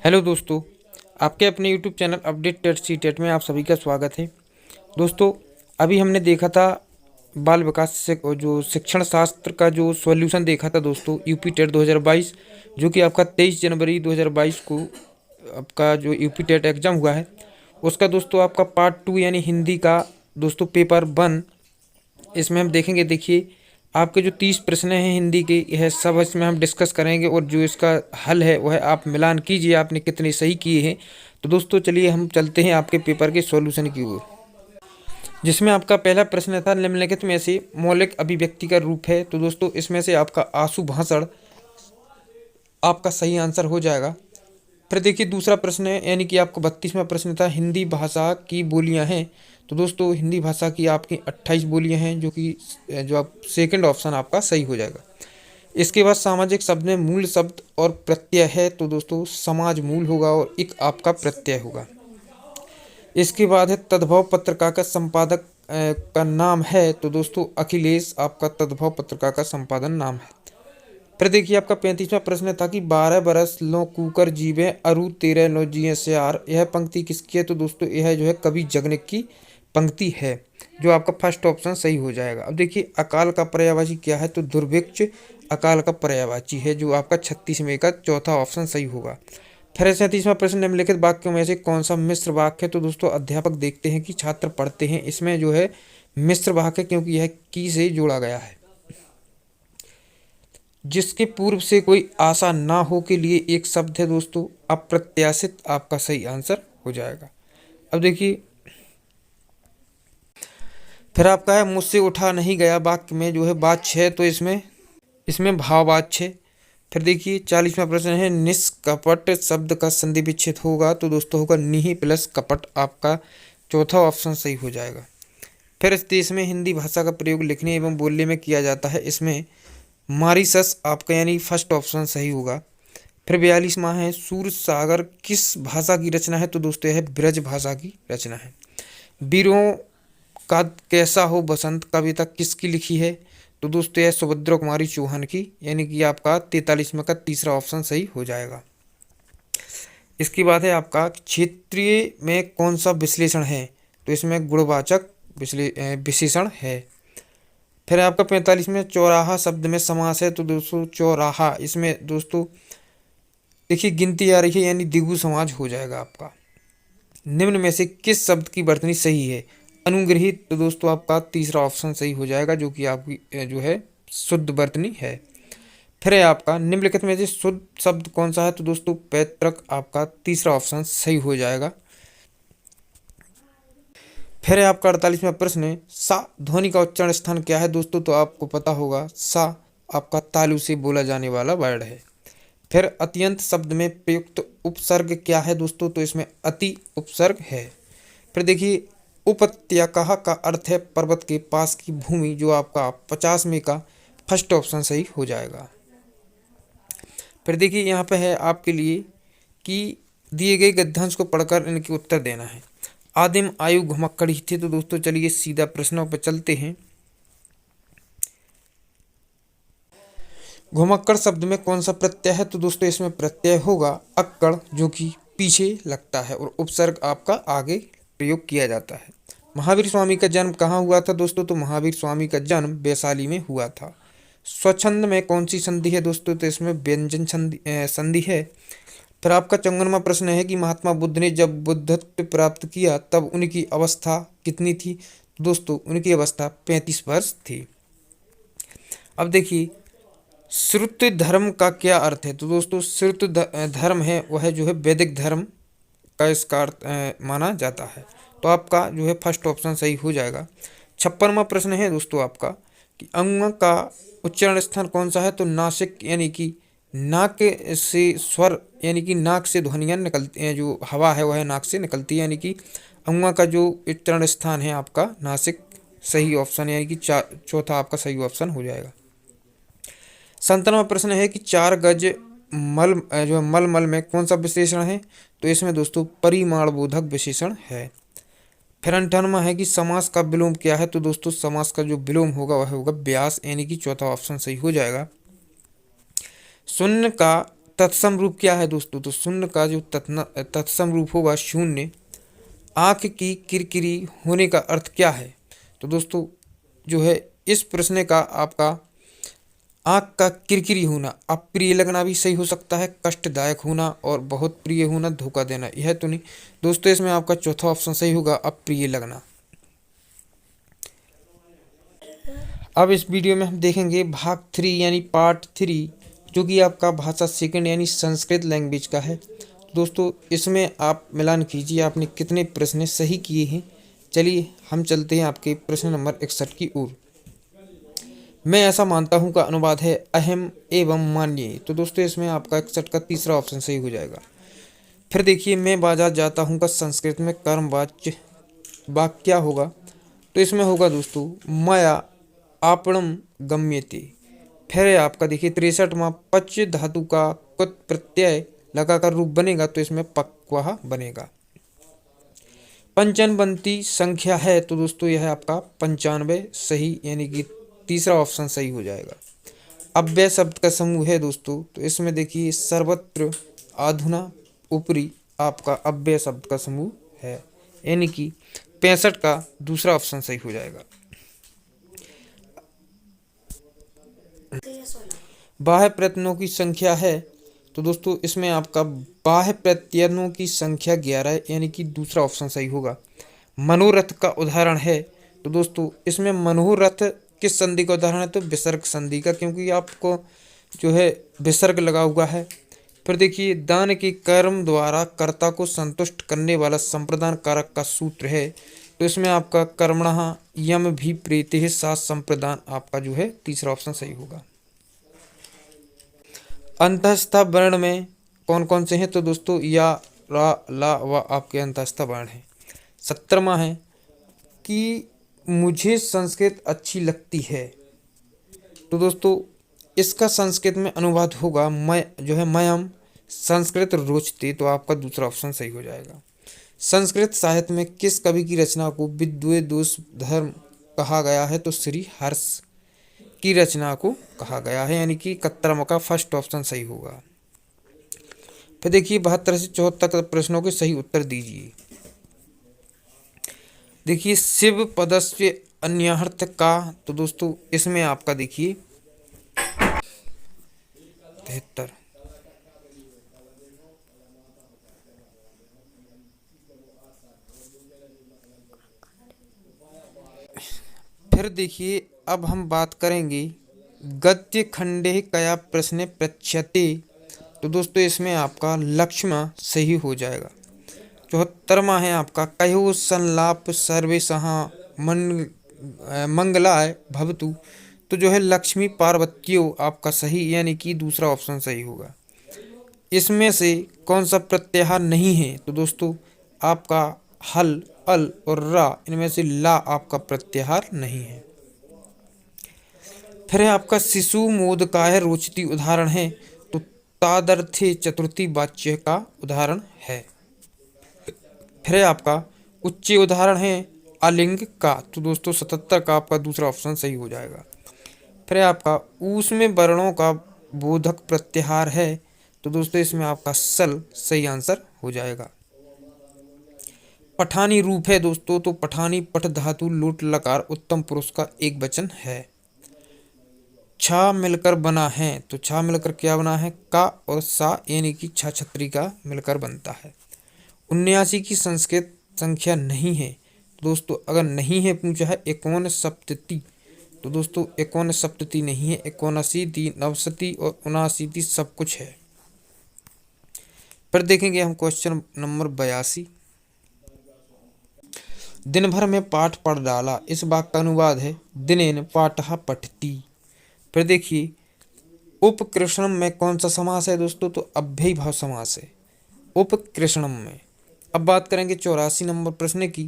Hello दोस्तों, आपके अपने YouTube channel update TET CTET में आप सभी का स्वागत है। दोस्तों, अभी हमने देखा था बाल विकास से जो शिक्षण शास्त्र का जो सॉल्यूशन देखा था दोस्तों, यूपी टेट 2022, जो कि आपका 23 जनवरी 2022 को आपका जो यूपी टेट एग्ज़ाम हुआ है, उसका दोस्तों आपका पार्ट 2 यानी हिंदी का दोस्तों पेपर 1, इसमें हम देखेंगे। देखिए, आपके जो 30 प्रश्न हैं हिंदी के, यह सब इसमें हम डिस्कस करेंगे और जो इसका हल है वह आप मिलान कीजिए आपने कितने सही किए हैं। तो दोस्तों चलिए हम चलते हैं आपके पेपर के सॉल्यूशन की ओर, जिसमें आपका पहला प्रश्न था निम्नलिखित में से मौलिक अभिव्यक्ति का रूप है। तो दोस्तों इसमें से आपका आंसू भाषण आपका सही आंसर हो जाएगा। फिर देखिए दूसरा प्रश्न है, यानी कि आपको 32वां प्रश्न था हिंदी भाषा की बोलियां हैं। तो दोस्तों हिंदी भाषा की आपकी 28 बोलियां हैं, जो आप सेकंड ऑप्शन आपका सही हो जाएगा। इसके बाद सामाजिक शब्द में मूल शब्द और प्रत्यय है। तो दोस्तों समाज मूल होगा और एक आपका प्रत्यय होगा। इसके बाद है तद्भव पत्रिका का संपादक का नाम है। तो दोस्तों अखिलेश आपका तद्भव पत्रिका का संपादन नाम है। फिर देखिए आपका 35वां प्रश्न था कि 12 बरस लो कूकर जीवे अरु 13 लो जिये सियार, यह पंक्ति किसकी है। तो दोस्तों यह जो है कवि जगनिक की पंक्ति है, जो आपका फर्स्ट ऑप्शन सही हो जाएगा। अब देखिए अकाल का पर्यायवाची क्या है। तो दुर्भिक्ष अकाल का पर्यायवाची है, जो आपका 36 में का चौथा ऑप्शन सही होगा। फिर 37वां प्रश्न निम्नलिखित वाक्यों में से कौन सा मिश्र वाक्य है। तो दोस्तों अध्यापक देखते हैं कि छात्र पढ़ते हैं, इसमें जो है मिश्र वाक्य, क्योंकि यह की से जोड़ा गया है। जिसके पूर्व से कोई आशा ना हो के लिए एक शब्द है दोस्तों अप्रत्याशित, आपका सही आंसर हो जाएगा। अब देखिए फिर आपका है मुझसे उठा नहीं गया वाक्य में जो है वाच्य है, तो इसमें भाववाच्य है। फिर देखिए 40वां प्रश्न है निष्कपट शब्द का संधि विच्छेद होगा। तो दोस्तों होगा निहि प्लस कपट, आपका चौथा ऑप्शन सही हो जाएगा। फिर इस देश में हिंदी भाषा का प्रयोग लिखने एवं बोलने में किया जाता है, इसमें मॉरीशस आपका यानी फर्स्ट ऑप्शन सही होगा। फिर 42वां है सूर सागर किस भाषा की रचना है। तो दोस्तों यह ब्रज भाषा की रचना है। वीरों का कैसा हो बसंत कविता किसकी लिखी है। तो दोस्तों यह सुभद्रा कुमारी चौहान की, यानी कि आपका 43 का तीसरा ऑप्शन सही हो जाएगा। इसके बाद है आपका क्षेत्रीय में कौन सा विश्लेषण है। तो इसमें गुणवाचक विशेषण है। फिर आपका 45 में चौराहा शब्द में समास है। तो दोस्तों चौराहा, इसमें दोस्तों देखिए गिनती आ रही है, यानी द्विगु समाज हो जाएगा आपका। निम्न में से किस शब्द की वर्तनी सही है। अनुग्रहित, तो दोस्तों आपका तीसरा ऑप्शन सही हो जाएगा, जो कि आपकी जो है शुद्ध वर्तनी है। फिर है आपका निम्नलिखित में से शुद्ध शब्द कौन सा है। तो दोस्तों पैतृक, आपका तीसरा ऑप्शन सही हो जाएगा। फिर है आपका 48वां प्रश्न है सा ध्वनि का उच्चारण स्थान क्या है। दोस्तों तो आपको पता होगा सा आपका तालु से बोला जाने वाला वर्ड है। फिर अत्यंत शब्द में प्रयुक्त उपसर्ग क्या है। दोस्तों तो इसमें अति उपसर्ग है। फिर देखिए उपत्यका का अर्थ है पर्वत के पास की भूमि, जो आपका 50 में का फर्स्ट ऑप्शन सही हो जाएगा। फिर देखिए यहाँ पे है आपके लिए कि दिए गए गद्यांश को पढ़कर इनके उत्तर देना है। आदिम आयु घुमक्कड़ ही थे। तो दोस्तों चलिए सीधा प्रश्नों पर चलते हैं। घुमक्कड़ शब्द में कौन सा प्रत्यय है। तो दोस्तों इसमें प्रत्यय होगा अक्कड़, जो कि पीछे लगता है, और उपसर्ग आपका आगे प्रयोग किया जाता है। महावीर स्वामी का जन्म कहाँ हुआ था। दोस्तों तो महावीर स्वामी का जन्म वैशाली में हुआ था। स्वच्छंद में कौन सी संधि है। दोस्तों तो इसमें व्यंजन संधि है। फिर आपका 54वां प्रश्न है कि महात्मा बुद्ध ने जब बुद्धत्व प्राप्त किया तब उनकी अवस्था कितनी थी। दोस्तों उनकी अवस्था 35 वर्ष थी। अब देखिए श्रुत धर्म का क्या अर्थ है। तो दोस्तों श्रुत धर्म है वह जो है वैदिक धर्म का इसका अर्थ माना जाता है। तो आपका जो है फर्स्ट ऑप्शन सही हो जाएगा। 56वां प्रश्न है दोस्तों आपका कि अंग का उच्चारण स्थान कौन सा है। तो नासिक, यानी कि नाक से स्वर, यानी कि नाक से ध्वनियाँ निकलती हैं, जो हवा है वह नाक से निकलती है, यानी कि अंग का जो उच्चारण स्थान है आपका नासिक सही ऑप्शन, यानी कि चौथा आपका सही ऑप्शन हो जाएगा। 57वां प्रश्न है कि 4 गज मल जो है मल में कौन सा विशेषण है। तो इसमें दोस्तों परिमाण बोधक विशेषण है। फिर 58वां है कि समास का विलोम क्या है। तो दोस्तों समास का जो विलोम होगा वह होगा व्यास, यानी कि चौथा ऑप्शन सही हो जाएगा। शून्य का तत्सम रूप क्या है दोस्तों? तो शून्य का जो तत्सम रूप होगा शून्य। आंख की किरकिरी होने का अर्थ क्या है? तो दोस्तों जो है इस प्रश्न का आपका आंख का किरकिरी होना, अप्रिय लगना भी सही हो सकता है, कष्टदायक होना और बहुत प्रिय होना, धोखा देना, यह तो नहीं दोस्तों। इसमें आपका चौथा ऑप्शन सही होगा, अप्रिय लगना। अब इस वीडियो में हम देखेंगे भाग 3 यानी पार्ट 3, जो कि आपका भाषा सेकंड यानी संस्कृत लैंग्वेज का है। दोस्तों इसमें आप मिलान कीजिए आपने कितने प्रश्न सही किए हैं। चलिए हम चलते हैं आपके प्रश्न नंबर 61 की ओर। मैं ऐसा मानता हूँ का अनुवाद है अहम एवं मानिए। तो दोस्तों इसमें आपका 61 का तीसरा ऑप्शन सही हो जाएगा। फिर देखिए मैं बाजार जाता हूँ का संस्कृत में कर्मवाच्य वाक्य क्या होगा? तो इसमें होगा दोस्तों मया आपणम गम्यते। फिर आपका देखिए 63वां पच धातु का कुत प्रत्यय लगाकर रूप बनेगा, तो इसमें पक्वा बनेगा। पंचनबंती संख्या है, तो दोस्तों यह आपका 95 सही यानी कि तीसरा ऑप्शन सही हो जाएगा। अव्यय शब्द का समूह है दोस्तों, तो इसमें देखिए सर्वत्र अधुना ऊपरी आपका अव्यय शब्द का समूह है, यानी कि 65 का दूसरा ऑप्शन सही हो जाएगा। बाह्य प्रत्ययों की संख्या है, तो दोस्तों इसमें आपका बाह्य प्रत्ययों की संख्या 11 यानी कि दूसरा ऑप्शन सही होगा। मनोरथ का उदाहरण है, तो दोस्तों इसमें मनोरथ किस संधि का उदाहरण है? तो विसर्ग संधि का, क्योंकि आपको जो है विसर्ग लगा हुआ है। फिर देखिए दान के कर्म द्वारा कर्ता को संतुष्ट करने वाला संप्रदान कारक का सूत्र है, तो इसमें आपका कर्मणः यम भी प्रीति सात संप्रदान आपका जो है तीसरा ऑप्शन सही होगा। अंतःस्थ वर्ण में कौन कौन से हैं? तो दोस्तों या रा ला व आपके अंतःस्थ वर्ण हैं। 70वां है कि मुझे संस्कृत अच्छी लगती है, तो दोस्तों इसका संस्कृत में अनुवाद होगा मैं जो है मयम संस्कृत रोचते, तो आपका दूसरा ऑप्शन सही हो जाएगा। संस्कृत साहित्य में किस कवि की रचना को विद्वेष धर्म कहा गया है? तो श्री हर्ष की रचना को कहा गया है, यानी कि 71 का फर्स्ट ऑप्शन सही होगा। फिर देखिए 72 से 74 प्रश्नों के सही उत्तर दीजिए। देखिए शिव पदस्य अन्यर्थ का, तो दोस्तों इसमें आपका देखिए 73। फिर देखिए अब हम बात करेंगे गद्य खंडे कया प्रश्न पृच्छते, तो दोस्तों इसमें आपका लक्ष्मण सही हो जाएगा। 74वां है आपका कहो संलाप सर्वेशः मंगलाय भवतु, तो जो है लक्ष्मी पार्वत्यो आपका सही यानी कि दूसरा ऑप्शन सही होगा। इसमें से कौन सा प्रत्याहार नहीं है? तो दोस्तों आपका हल अल और रा, इनमें से ला आपका प्रत्याहार नहीं है। फिर है आपका शिशु मोदकाय रोचती उदाहरण है, तो तादर्थे चतुर्थी वाच्य का उदाहरण है। फिर है आपका उच्च उदाहरण है अलिंग का, तो दोस्तों 77 का आपका दूसरा ऑप्शन सही हो जाएगा। फिर है आपका ऊस में वर्णों का बोधक प्रत्याहार है, तो दोस्तों इसमें आपका सल सही आंसर हो जाएगा। पठानी रूप है दोस्तों, तो पठानी पठ धातु लोट लकार उत्तम पुरुष का एक वचन है। छा मिलकर बना है, तो छा मिलकर क्या बना है? का और सा यानी कि छा छत्री का मिलकर बनता है। 79 की संस्कृत संख्या नहीं है, तो दोस्तों अगर नहीं है पूछा है 51 सप्तति, तो दोस्तों 51 सप्तति नहीं है, 79 नवसती और 79 सब कुछ है। फिर देखेंगे हम क्वेश्चन नंबर 82। दिन भर में पाठ पढ़ डाला, इस वाक्य का अनुवाद है दिनेन पाठः पठति। फिर देखिए उपकृष्णम में कौन सा समास है दोस्तों? तो अव्ययी भाव समास है उपकृष्णम में। अब बात करेंगे 84 नंबर प्रश्न की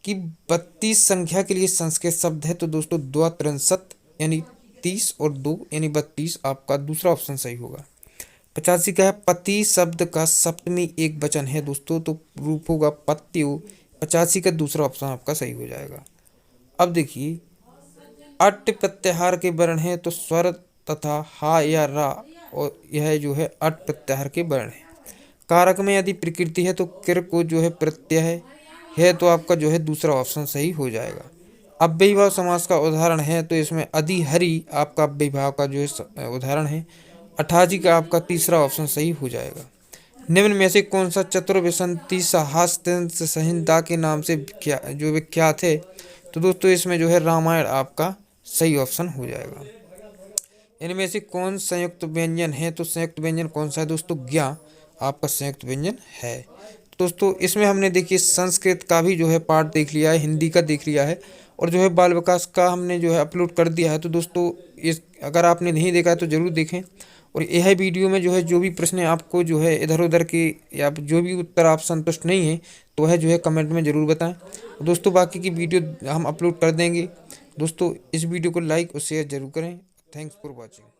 कि 32 संख्या के लिए संस्कृत शब्द है, तो दोस्तों द्वात्रिंशत् यानी 30 और 2 यानी 32 आपका दूसरा ऑप्शन सही होगा। 85 का है पति शब्द का सप्तमी एक वचन है दोस्तों, तो रूप होगा पत्यु। 85 का दूसरा ऑप्शन आपका सही हो जाएगा। अब देखिए अट प्रत्याहार के वर्ण है, तो स्वर तथा हा या रा और यह जो है अट प्रत्याहार के वर्ण है। कारक में यदि प्रकृति है तो क्र को जो है प्रत्यय है तो आपका जो है दूसरा ऑप्शन सही हो जाएगा। अव्ययीभाव समास का उदाहरण है तो इसमें अधि हरि आपका अव्ययीभाव का जो है उदाहरण है। अठाजी का आपका तीसरा ऑप्शन सही हो जाएगा। निम्न में से कौन सा चतुर्विंशति सहस्त्र संहिता के नाम से जो विख्यात है? तो दोस्तों इसमें जो है रामायण आपका सही ऑप्शन हो जाएगा। इनमें से कौन संयुक्त व्यंजन है? तो संयुक्त व्यंजन कौन सा है दोस्तों? ज्ञा आपका संयुक्त व्यंजन है। दोस्तों इसमें हमने देखिए संस्कृत का भी जो है पार्ट देख लिया है, हिंदी का देख लिया है और जो है बाल विकास का हमने जो है अपलोड कर दिया है। तो दोस्तों इस अगर आपने नहीं देखा है तो ज़रूर देखें। और यह वीडियो में जो है जो भी प्रश्न आपको जो है इधर उधर के या जो भी उत्तर आप संतुष्ट नहीं है तो वह जो है कमेंट में ज़रूर बताएं। दोस्तों बाकी की वीडियो हम अपलोड कर देंगे। दोस्तों इस वीडियो को लाइक और शेयर जरूर करें। Thanks for watching.